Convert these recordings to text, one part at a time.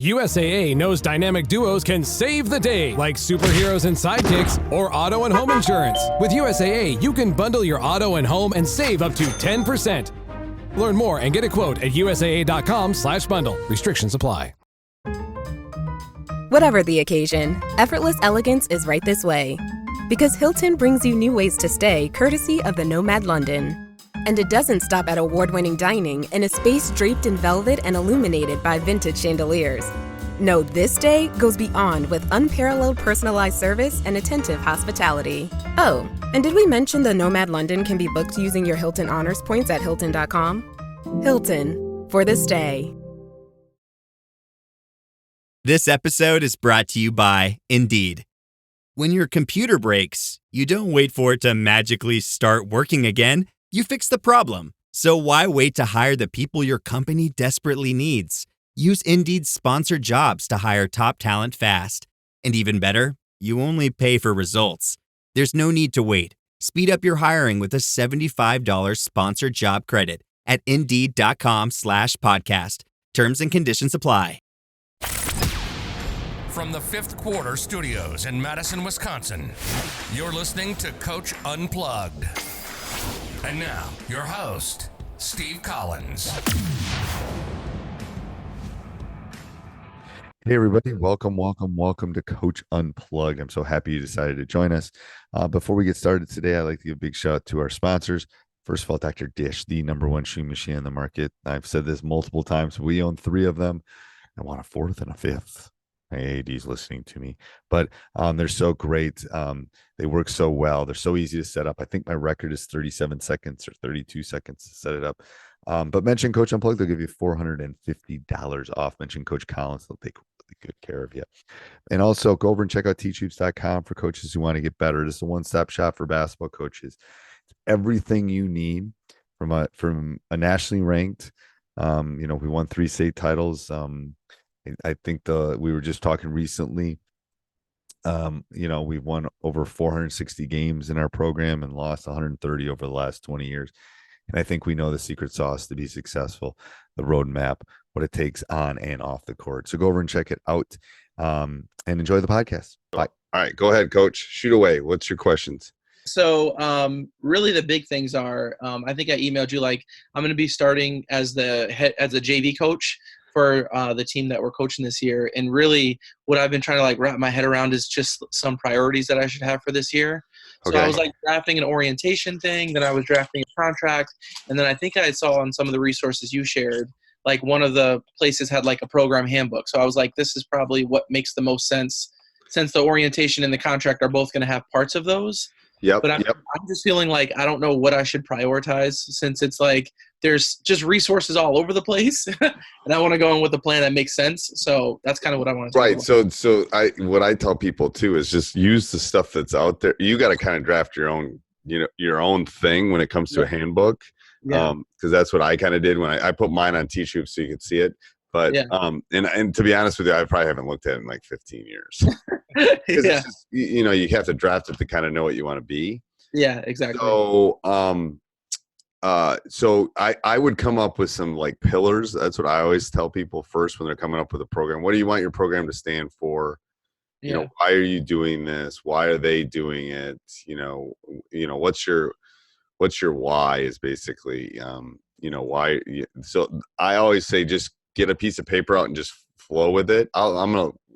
USAA knows dynamic duos can save the day, like superheroes and sidekicks or auto and home insurance. With USAA, you can bundle your auto and home and save up to 10%. Learn more and get a quote at usaa.com/bundle. Restrictions apply. Whatever the occasion, effortless elegance is right this way. Because Hilton brings you new ways to stay courtesy of the Nomad London. And it doesn't stop at award-winning dining in a space draped in velvet and illuminated by vintage chandeliers. No, this day goes beyond with unparalleled personalized service and attentive hospitality. Oh, and did we mention the Nomad London can be booked using your Hilton Honors points at Hilton.com? Hilton, for the stay. This episode is brought to you by Indeed. When your computer breaks, you don't wait for it to magically start working again. You fix the problem. So why wait to hire the people your company desperately needs? Use Indeed's sponsored jobs to hire top talent fast. And even better, you only pay for results. There's no need to wait. Speed up your hiring with a $75 sponsored job credit at Indeed.com/podcast. Terms and conditions apply. From the Fifth Quarter Studios in Madison, Wisconsin, you're listening to Coach Unplugged. And now, your host, Steve Collins. Hey, everybody. Welcome to Coach Unplugged. I'm so happy you decided to join us. Before we get started today, I'd like to give a big shout out to our sponsors. First of all, Dr. Dish, the #1 shoe machine in the market. I've said this multiple times. We own 3 of them. I want a 4th and a 5th. My AD's listening to me, but they're so great. They work so well. They're so easy to set up. I think my record is 37 seconds or 32 seconds to set it up. But mention Coach Unplugged, they'll give you $450 off. Mention Coach Collins, they'll take really good care of you. And also go over and check out teachhoops.com for coaches who want to get better. This is a one-stop shop for basketball coaches. It's everything you need from a nationally ranked. We won 3 state titles. I think we were just talking recently. We've won over 460 games in our program and lost 130 over the last 20 years. And I think we know the secret sauce to be successful, the roadmap, what it takes on and off the court. So go over and check it out and enjoy the podcast. Bye. All right, go ahead, Coach. Shoot away. What's your questions? So really the big things are, I think I emailed you, I'm going to be starting as a JV coach for the team that we're coaching this year. And really what I've been trying to wrap my head around is just some priorities that I should have for this year. So I was drafting an orientation thing, then I was drafting a contract. And then I think I saw on some of the resources you shared, one of the places had a program handbook. So I was this is probably what makes the most sense since the orientation and the contract are both going to have parts of those. Yep. But I'm just feeling I don't know what I should prioritize since it's there's just resources all over the place, and I want to go in with a plan that makes sense. So that's kind of what I want to. Right. So what I tell people too is just use the stuff that's out there. You got to kind of draft your own, your own thing when it comes to a handbook. Yeah. Because that's what I kind of did when I put mine on Teach Hoops so you could see it. But and to be honest with you, I probably haven't looked at it in 15 years. It's just, you have to draft it to kind of know what you want to be. Yeah, exactly. So so I would come up with some pillars. That's what I always tell people first when they're coming up with a program. What do you want your program to stand for? Why are you doing this? Why are they doing it? What's your why is basically why. So I always say just get a piece of paper out and just flow with it.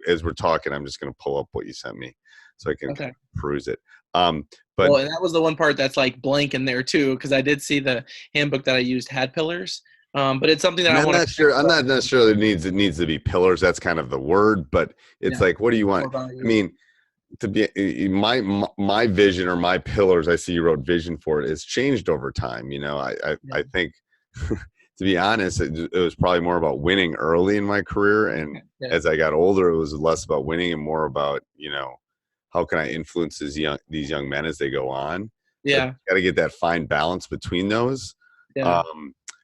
As we're talking, I'm just gonna pull up what you sent me so I can peruse it. And that was the one part that's blank in there too, because I did see the handbook that I used had pillars. But it's something that I'm not sure. I'm not necessarily it needs to be pillars. That's kind of the word, but it's what do you want? I mean, to be my vision or my pillars. I see you wrote vision for it. It's changed over time. I think. To be honest, it was probably more about winning early in my career. And as I got older, it was less about winning and more about, how can I influence these young men as they go on? Yeah. Got to get that fine balance between those. Yeah.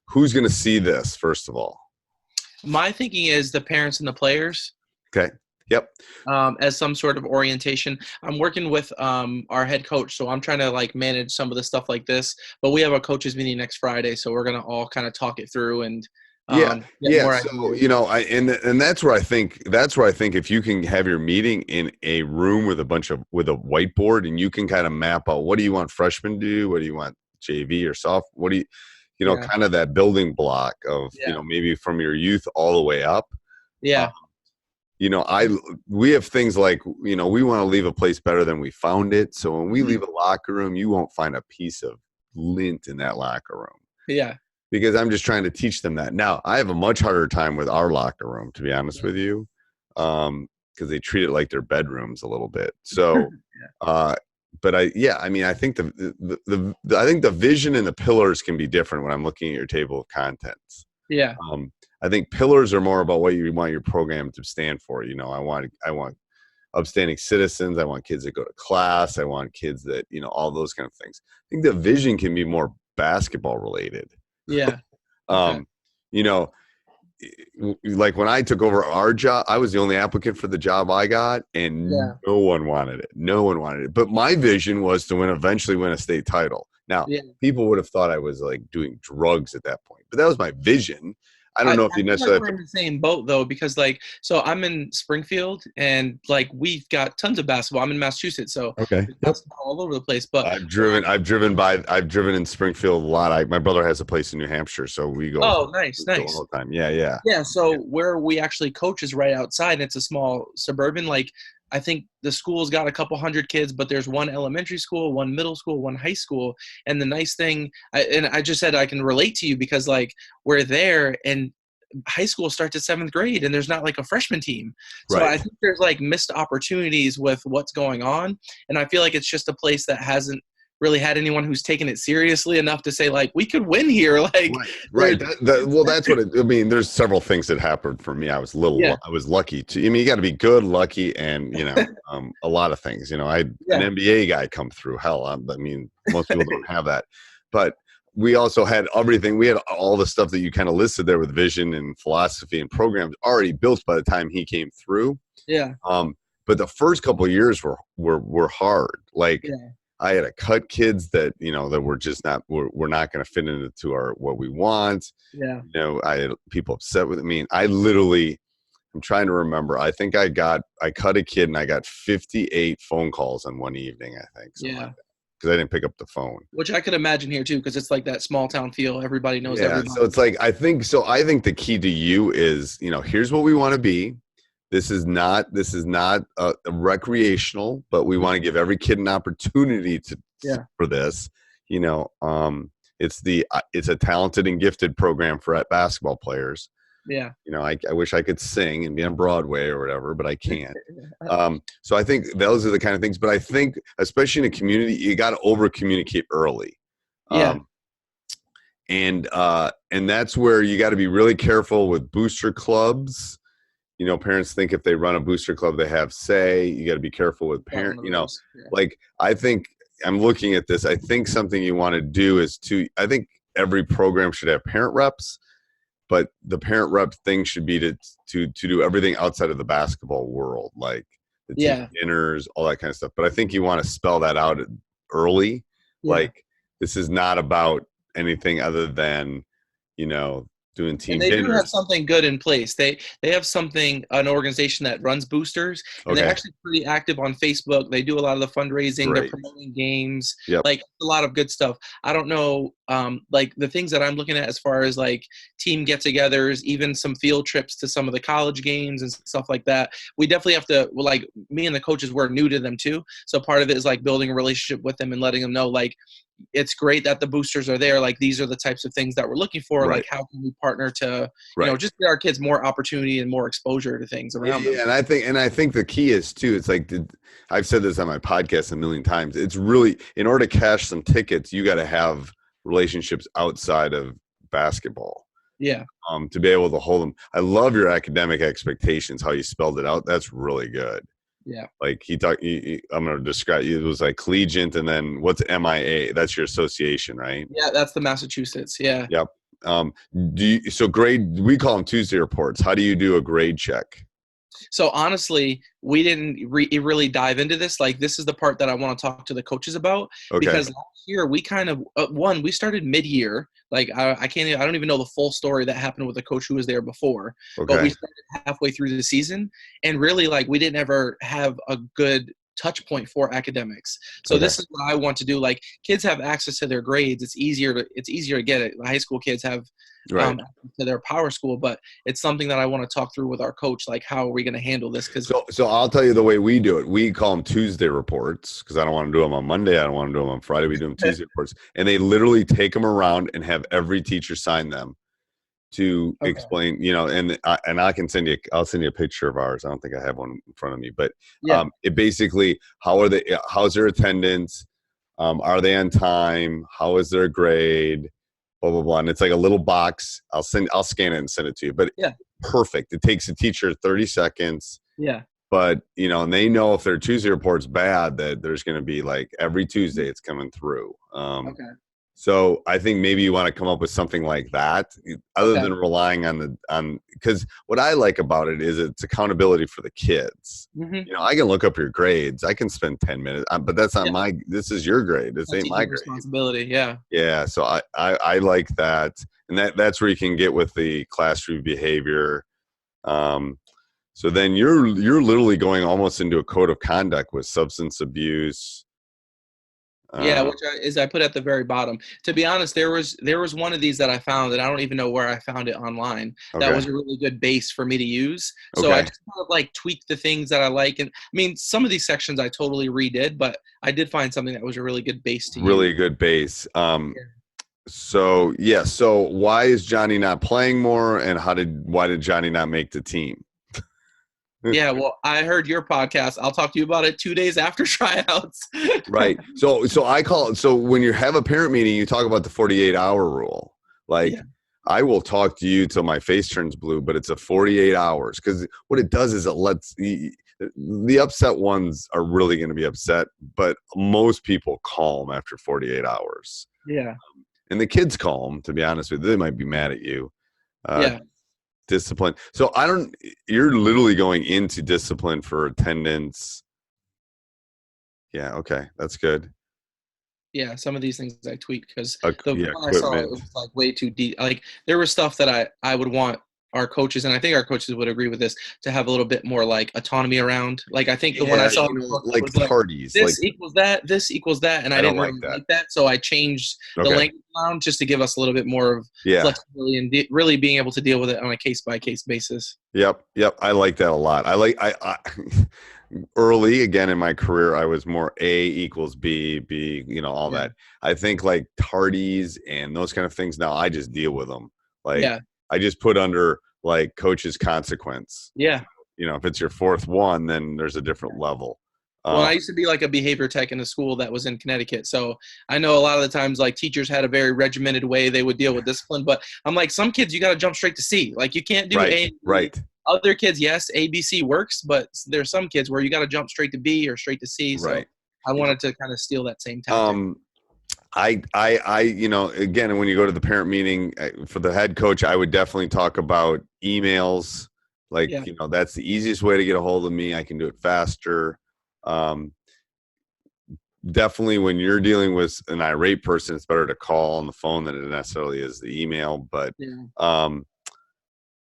Who's going to see this, first of all? My thinking is the parents and the players. Okay. Yep. As some sort of orientation. I'm working with our head coach, so I'm trying to manage some of the stuff like this. But we have a coaches meeting next Friday, so we're gonna all kind of talk it through and Get more So ideas. and that's where I think if you can have your meeting in a room with a whiteboard, and you can kind of map out, what do you want freshmen to do, what do you want JV or soft, what do you kind of that building block of maybe from your youth all the way up. Yeah. We have things like, we want to leave a place better than we found it. So when we leave a locker room, you won't find a piece of lint in that locker room. Yeah. Because I'm just trying to teach them that. Now, I have a much harder time with our locker room, to be honest with you, because they treat it like their bedrooms a little bit. So, but I think I think the vision and the pillars can be different when I'm looking at your table of contents. Yeah. I think pillars are more about what you want your program to stand for. I want upstanding citizens. I want kids that go to class. I want kids that, all those kind of things. I think the vision can be more basketball related. Yeah. Okay. Like when I took over our job, I was the only applicant for the job I got, and no one wanted it. But my vision was to eventually win a state title. Now, people would have thought I was like doing drugs at that point, but that was my vision. I don't know if you necessarily. We're in the same boat though, because so I'm in Springfield, and we've got tons of basketball. I'm in Massachusetts, so basketball all over the place. But I've driven in Springfield a lot. My brother has a place in New Hampshire, so we go. Oh, nice. All the time. Yeah. So where we actually coach is right outside. It's a small suburban. I think the school's got a couple hundred kids, but there's one elementary school, one middle school, one high school. And the nice thing, I just said I can relate to you because we're there, and high school starts at 7th grade, and there's not a freshman team. So I think there's missed opportunities with what's going on. And I feel like it's just a place that hasn't really had anyone who's taken it seriously enough to say we could win here. Right. That's what there's several things that happened for me. I was I was lucky to, you got to be good, lucky, and a lot of things, I had an NBA guy come through. Hell, most people don't have that, but we also had everything. We had all the stuff that you kind of listed there with vision and philosophy and programs already built by the time he came through. Yeah. But the first couple of years were hard. I had to cut kids that, that were just we're not going to fit into what we want. Yeah. I had people upset with me. I'm trying to remember. I think I cut a kid and I got 58 phone calls in one evening, I think. Yeah. Because I didn't pick up the phone. Which I could imagine here too, because it's that small town feel. Everybody knows everybody. So it's I think the key to you is, here's what we want to be. This is not a recreational, but we want to give every kid an opportunity for this. It's a talented and gifted program for basketball players. Yeah. I wish I could sing and be on Broadway or whatever, but I can't. So I think those are the kind of things. But I think, especially in a community, you got to over communicate early. Yeah. And that's where you got to be really careful with booster clubs. Parents think if they run a booster club, they have say. You got to be careful with parents. I think I'm looking at this. I think something you want to do is I think every program should have parent reps, but the parent rep thing should be to do everything outside of the basketball world, like the team dinners, all that kind of stuff. But I think you want to spell that out early. Yeah. This is not about anything other than, doing team dinners. They do have something good in place. They have an organization that runs boosters, and they're actually pretty active on Facebook. They do a lot of the fundraising. They're promoting games, a lot of good stuff. I don't know, the things that I'm looking at as far as team get-togethers, even some field trips to some of the college games and stuff like that. We definitely have to, me and the coaches, we're new to them too. So part of it is building a relationship with them and letting them know it's great that the boosters are there. These are the types of things that we're looking for. How can we partner to, just get our kids more opportunity and more exposure to things around them. And I think the key is too, it's I've said this on my podcast a million times. It's really, in order to cash some tickets, you got to have relationships outside of basketball. Yeah. To be able to hold them. I love your academic expectations, how you spelled it out. That's really good. Yeah. I'm going to describe it. It was collegiate, and then what's MIA? That's your association, right? Yeah, that's the Massachusetts. Yeah. Yep. Grade, we call them Tuesday reports. How do you do a grade check? So honestly, we didn't really dive into this. This is the part that I want to talk to the coaches about, because last year we kind of, we started mid-year. Like I can't. I don't even know the full story that happened with the coach who was there before. But Okay. we started halfway through the season, and really, like, we didn't ever have a good touch point for academics. So Okay. this is what I want to do. Like, kids have access to their grades. It's easier to get it. High school kids have Right. to their power school, but it's something that I want to talk through with our coach. Like, how are we going to handle this? Because So I'll tell you the way we do it. We call them Tuesday reports because I don't want to do them on Monday. I don't want to do them on Friday. We do them Tuesday reports, and they literally take them around and have every teacher sign them to explain. And I can send you. I'll send you a picture of ours. I don't think I have one in front of me, but it basically how's their attendance? Are they on time? How is their grade? Blah blah blah. And it's like a little box. I'll scan it and send it to you. But perfect. It takes a teacher 30 seconds. Yeah. But and they know if their Tuesday report's bad, that there's going to be like every Tuesday it's coming through. So I think maybe you want to come up with something like that, other than relying on because what I like about it is it's accountability for the kids. I can look up your grades. I can spend 10 minutes, but that's not this is your grade. This ain't my grade. Responsibility. Yeah. Yeah. So I like that. And that's where you can get with the classroom behavior. So then you're literally going almost into a code of conduct with substance abuse. Which I put at the very bottom. To be honest, there was one of these that I found that I don't even know where I found it online. That was a really good base for me to use. So I just kind of like tweaked the things that I like. And I mean, some of these sections I totally redid, but I did find something that was a really good base to use. Really good base. So why is Johnny not playing more, and why did Johnny not make the team? Yeah, well, I heard your podcast. I'll talk to you about it 2 days after tryouts. Right. So I call it. So when you have a parent meeting, you talk about the 48-hour rule. Like, I will talk to you till my face turns blue, but it's a 48 hours because what it does is it lets the upset ones are really going to be upset, but most people calm after 48 hours. Yeah. And the kids calm. To be honest with you, they might be mad at you. Discipline. So you're literally going into discipline for attendance. Yeah. Okay. That's good. Yeah. Some of these things I tweaked because I saw it was like way too deep. Like, there was stuff that I would want our coaches, and I think our coaches would agree with this, to have a little bit more like autonomy around. Like, I think when I saw like tardies, this equals that, this equals that, and I didn't really like that, so I changed the language around just to give us a little bit more of flexibility and really being able to deal with it on a case by case basis. Yep. I like that a lot. I early again in my career, I was more A equals B, all that. I think like tardies and those kind of things now I just deal with them. Like I just put under like coach's consequence. Yeah. If it's your fourth one, then there's a different level. Well, I used to be like a behavior tech in a school that was in Connecticut. So I know a lot of the times like teachers had a very regimented way they would deal with discipline, but I'm like, some kids, you got to jump straight to C. Like, you can't do A. Right. Other kids, yes, A, B, C works, but there's some kids where you got to jump straight to B or straight to C. So I wanted to kind of steal that same tactic. Again, when you go to the parent meeting for the head coach, I would definitely talk about emails. Like, that's the easiest way to get a hold of me. I can do it faster. Definitely when you're dealing with an irate person, it's better to call on the phone than it necessarily is the email. But, and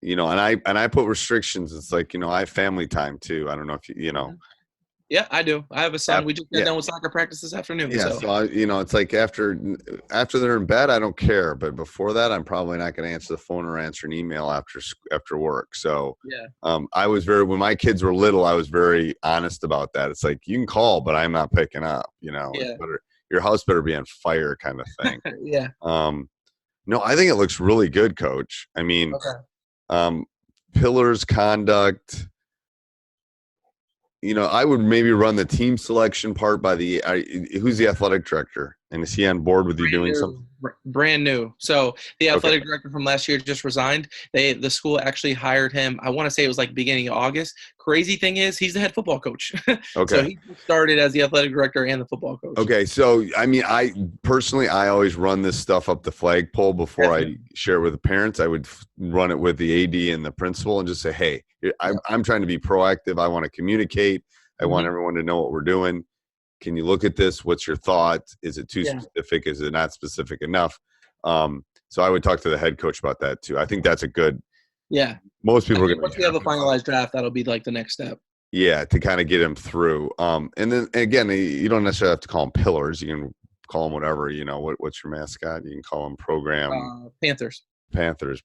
I put restrictions. It's like, I have family time too. I don't know if you know. Yeah, I do. I have a son. We just got done with soccer practice this afternoon. Yeah, so it's like after they're in bed, I don't care. But before that, I'm probably not going to answer the phone or answer an email after work. So I was when my kids were little, I was very honest about that. It's like, you can call, but I'm not picking up. Your house better be on fire, kind of thing. No, I think it looks really good, Coach. I mean, pillars, conduct. I would maybe run the team selection part by who's the athletic director, and is he on board with you doing something? Brand new. So the athletic director from last year just resigned. The school actually hired him. I want to say it was like beginning of August. Crazy thing is, he's the head football coach. So he started as the athletic director and the football coach. Okay. So, I mean, I always run this stuff up the flagpole before I share it with the parents. I would run it with the AD and the principal and just say, hey, I'm trying to be proactive. I want to communicate. I want everyone to know what we're doing. Can you look at this? What's your thought? Is it too specific? Is it not specific enough? So I would talk to the head coach about that too. I think that's a good. Yeah. Most people are going to. Once we have a finalized draft, that'll be like the next step. Yeah, to kind of get him through. And then again, you don't necessarily have to call them pillars. You can call them whatever. What's your mascot? You can call them program Panthers,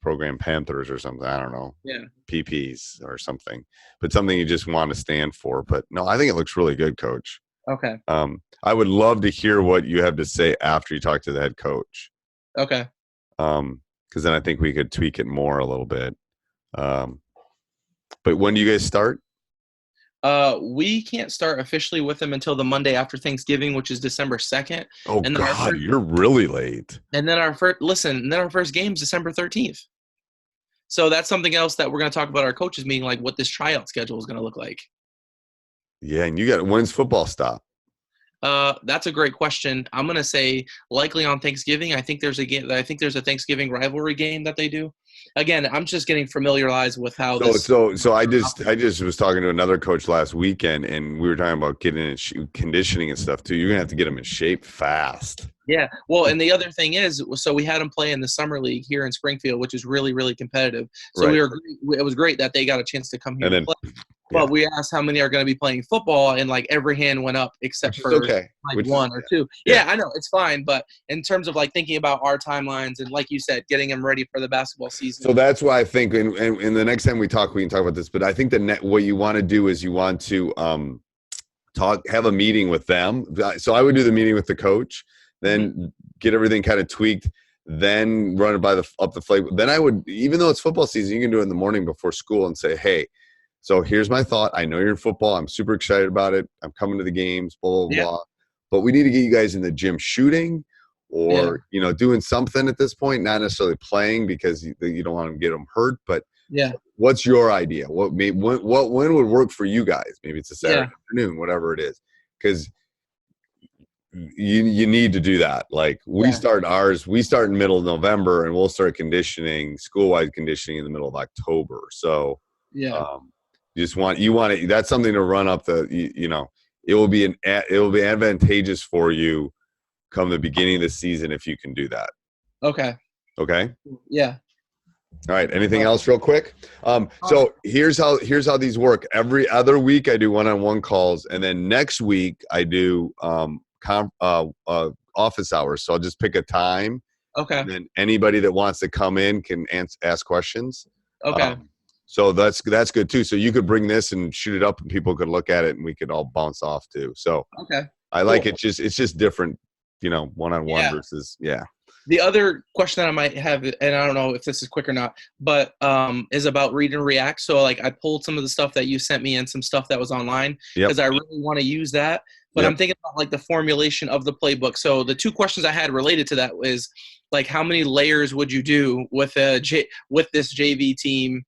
program Panthers or something. I don't know. Yeah. PPs or something, but something you just want to stand for. But no, I think it looks really good, Coach. Okay. I would love to hear what you have to say after you talk to the head coach. Okay. Because then I think we could tweak it more a little bit. But when do you guys start? We can't start officially with them until the Monday after Thanksgiving, which is December 2nd. Oh, and God, you're really late. And then our first game is December 13th. So that's something else that we're going to talk about our coaches meeting, like what this tryout schedule is going to look like. Yeah, and when's football stop? That's a great question. I'm going to say likely on Thanksgiving. I think there's a Thanksgiving rivalry game that they do. Again, I'm just getting familiarized with how So I just was talking to another coach last weekend, and we were talking about getting in conditioning and stuff too. You're gonna have to get them in shape fast. Yeah. Well, and the other thing is, so we had them play in the summer league here in Springfield, which is really, really competitive. So right. It was great that they got a chance to come here and play. Yeah. But we asked how many are going to be playing football, and like every hand went up except for one or two. Yeah, I know it's fine, but in terms of like thinking about our timelines and like you said, getting them ready for the basketball season. So that's why I think, and the next time we talk, we can talk about this. But I think what you want to do is you want to have a meeting with them. So I would do the meeting with the coach, then get everything kind of tweaked, then run it up the flag. Then I would, even though it's football season, you can do it in the morning before school and say, hey. So here's my thought. I know you're in football. I'm super excited about it. I'm coming to the games, blah, blah, blah. But we need to get you guys in the gym shooting or, doing something at this point, not necessarily playing because you don't want to get them hurt. But what's your idea? When would work for you guys? Maybe it's a Saturday afternoon, whatever it is. Because you need to do that. Like we start in middle of November, and we'll start school-wide conditioning in the middle of October. So that's something to run up it will be advantageous for you come the beginning of the season if you can do that. Okay. Yeah. All right. Anything else real quick? So here's how these work. Every other week I do one-on-one calls, and then next week I do office hours. So I'll just pick a time. Okay. And then anybody that wants to come in can ask questions. Okay. So that's good too. So you could bring this and shoot it up, and people could look at it, and we could all bounce off too. So I like it. It's just different, one-on-one versus The other question that I might have, and I don't know if this is quick or not, but is about read and react. So like I pulled some of the stuff that you sent me and some stuff that was online because I really want to use that. But I'm thinking about like the formulation of the playbook. So the two questions I had related to that was like, how many layers would you do with this JV team?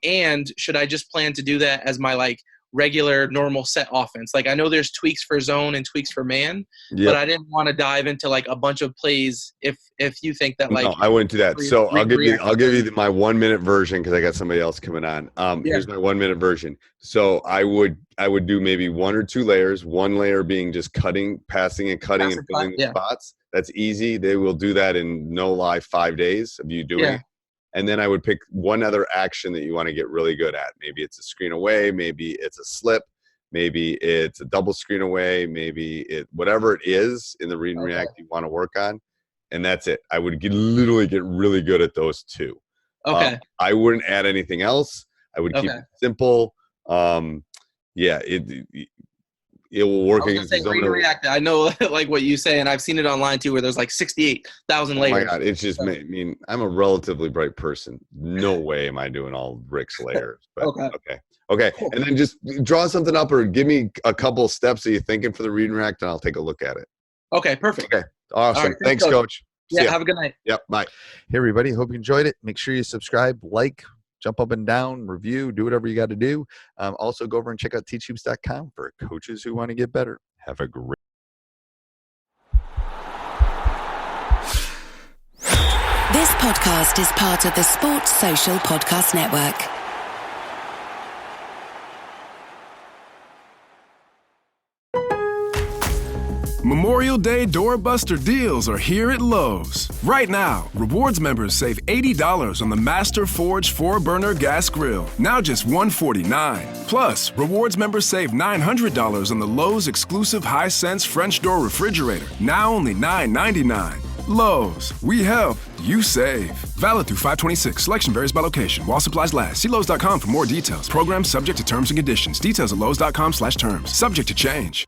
And should I just plan to do that as my like regular normal set offense? Like I know there's tweaks for zone and tweaks for man, but I didn't want to dive into like a bunch of plays if you think that like. No, I wouldn't do that. So I'll give you my 1 minute version because I got somebody else coming on. Here's my 1 minute version. So I would do maybe one or two layers. One layer being just passing and cutting and filling the spots. That's easy. They will do that in 5 days of you doing it. And then I would pick one other action that you want to get really good at. Maybe it's a screen away. Maybe it's a slip. Maybe it's a double screen away. Maybe whatever it is in the read and react you want to work on. And that's it. I would literally get really good at those two. Okay. I wouldn't add anything else. I would keep it simple. It will work against the zone. Read and react. I know like what you say, and I've seen it online too, where there's like 68,000 layers. Oh my God, it's just I'm a relatively bright person. No way am I doing all Rick's layers. But okay. Cool. And then just draw something up or give me a couple of steps that you're thinking for the read and react, and I'll take a look at it. Okay, perfect. Okay, awesome. Right, thanks, Coach. Yeah, have a good night. Yep, bye. Hey, everybody. Hope you enjoyed it. Make sure you subscribe, like, jump up and down, review, do whatever you got to do. Also, go over and check out teachhoops.com for coaches who want to get better. Have a great This podcast is part of the Sports Social Podcast Network. Memorial Day doorbuster deals are here at Lowe's. Right now, Rewards members save $80 on the Master Forge 4-burner gas grill, now just $149. Plus, Rewards members save $900 on the Lowe's exclusive Hisense French door refrigerator, now only $999. Lowe's, we help, you save. Valid through 5/26. Selection varies by location. While supplies last. See Lowe's.com for more details. Program subject to terms and conditions. Details at Lowe's.com/terms. Subject to change.